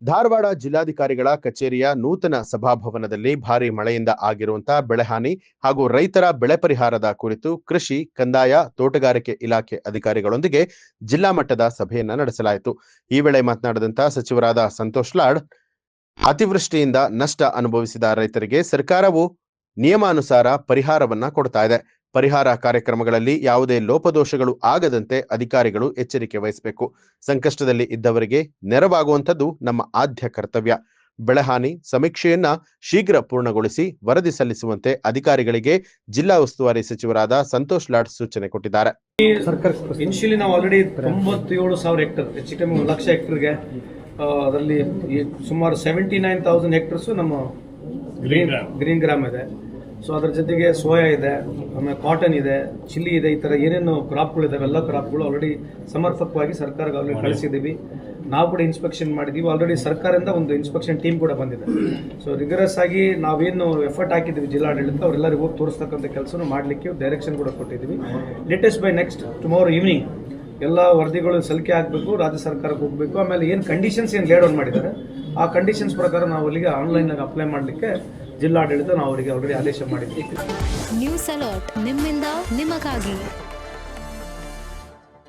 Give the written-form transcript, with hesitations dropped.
ಧಾರವಾಡ ಜಿಲ್ಲಾಧಿಕಾರಿಗಳ ಕಚೇರಿಯ ನೂತನ ಸಭಾಭವನದಲ್ಲಿ ಭಾರೀ ಮಳೆಯಿಂದ ಆಗಿರುವಂತಹ ಬೆಳೆಹಾನಿ ಹಾಗೂ ರೈತರ ಬೆಳೆ ಪರಿಹಾರದ ಕುರಿತು ಕೃಷಿ, ಕಂದಾಯ, ತೋಟಗಾರಿಕೆ ಇಲಾಖೆ ಅಧಿಕಾರಿಗಳೊಂದಿಗೆ ಜಿಲ್ಲಾ ಮಟ್ಟದ ಸಭೆಯನ್ನ ನಡೆಸಲಾಯಿತು. ಈ ವೇಳೆ ಮಾತನಾಡಿದಂತಹ ಸಚಿವರಾದ ಸಂತೋಷ್ ಲಾಡ್, ಅತಿವೃಷ್ಟಿಯಿಂದ ನಷ್ಟ ಅನುಭವಿಸಿದ ರೈತರಿಗೆ ಸರ್ಕಾರವು ನಿಯಮಾನುಸಾರ ಪರಿಹಾರವನ್ನ ಕೊಡ್ತಾ ಇದೆ. ಪರಿಹಾರ ಕಾರ್ಯಕ್ರಮಗಳಲ್ಲಿ ಯಾವುದೇ ಲೋಪದೋಷಗಳು ಆಗದಂತೆ ಅಧಿಕಾರಿಗಳು ಎಚ್ಚರಿಕೆ ವಹಿಸಬೇಕು. ಸಂಕಷ್ಟದಲ್ಲಿ ಇದ್ದವರಿಗೆ ನೆರವಾಗುವಂಥದ್ದು ನಮ್ಮ ಆದ್ಯ ಕರ್ತವ್ಯ. ಬೆಳೆಹಾನಿ ಸಮೀಕ್ಷೆಯನ್ನ ಶೀಘ್ರ ಪೂರ್ಣಗೊಳಿಸಿ ವರದಿ ಸಲ್ಲಿಸುವಂತೆ ಅಧಿಕಾರಿಗಳಿಗೆ ಜಿಲ್ಲಾ ಉಸ್ತುವಾರಿ ಸಚಿವರಾದ ಸಂತೋಷ್ ಲಾಡ್ ಸೂಚನೆ ಕೊಟ್ಟಿದ್ದಾರೆ. ಇನಿಷಿಯಲಿ ನಾವು ಆಲ್ರೆಡಿ 97,000 ಹೆಕ್ಟರ್, ಹೆಚ್ಚು ಕಮ್ಮಿ 1 ಲಕ್ಷ ಹೆಕ್ಟರ್ಗೆ ಅದರಲ್ಲಿ ಸುಮಾರು 79,000 ಹೆಕ್ಟರ್ಸ್ ನಮ್ಮ ಗ್ರೀನ್ ಗ್ರಾಮ್ ಇದೆ. ಸೊ ಅದ್ರ ಜೊತೆಗೆ ಸೋಯಾ ಇದೆ, ಆಮೇಲೆ ಕಾಟನ್ ಇದೆ, ಚಿಲ್ಲಿ ಇದೆ, ಈ ತರ ಏನೇನು ಕ್ರಾಪ್ಗಳಿದಾವೆ ಎಲ್ಲ ಕ್ರಾಪ್ಗಳು ಆಲ್ರೆಡಿ ಸಮರ್ಪಕವಾಗಿ ಸರ್ಕಾರಕ್ಕೆ ಆಲ್ರೆಡಿ ಕಳಿಸಿದ್ದೀವಿ. ನಾವು ಕೂಡ ಇನ್ಸ್ಪೆಕ್ಷನ್ ಮಾಡಿದ್ದೀವಿ. ಆಲ್ರೆಡಿ ಸರ್ಕಾರದಿಂದ ಒಂದು ಇನ್ಸ್ಪೆಕ್ಷನ್ ಟೀಮ್ ಕೂಡ ಬಂದಿದೆ. ಸೊ ರಿಗರಸ್ ಆಗಿ ನಾವೇನು ಎಫರ್ಟ್ ಹಾಕಿದ್ದೀವಿ ಜಿಲ್ಲಾಡಳಿತ ಅವರೆಲ್ಲರಿಗೂ ಹೋಗಿ ತೋರಿಸ್ತಕ್ಕಂಥ ಕೆಲಸ ಮಾಡಲಿಕ್ಕೆ ಡೈರೆಕ್ಷನ್ ಕೂಡ ಕೊಟ್ಟಿದ್ದೀವಿ. Latest by next tomorrow evening ಎಲ್ಲ ವರದಿಗಳು ಸಲ್ಲಿಕೆ ಆಗಬೇಕು, ರಾಜ್ಯ ಸರ್ಕಾರಕ್ಕೆ ಹೋಗಬೇಕು. ಆಮೇಲೆ ಏನು ಕಂಡೀಷನ್ಸ್ ಏನು ಲೇಡ್ ಔನ್ ಮಾಡಿದ್ದಾರೆ ಆ ಕಂಡೀಷನ್ಸ್ ಪ್ರಕಾರ ನಾವು ಅಲ್ಲಿಗೆ ಆನ್ಲೈನ್ ಆಗಿ ಅಪ್ಲೈ ಮಾಡಲಿಕ್ಕೆ ಜಿಲ್ಲಾಡಳಿತ ನಾವು ಅವರಿಗೆ ಆಲ್ರೆಡಿ ಆದೇಶ ಮಾಡಿದ್ದೀವಿ. ನ್ಯೂಸ್ ಅಲರ್ಟ್ ನಿಮ್ಮಿಂದ ನಿಮಗಾಗಿ.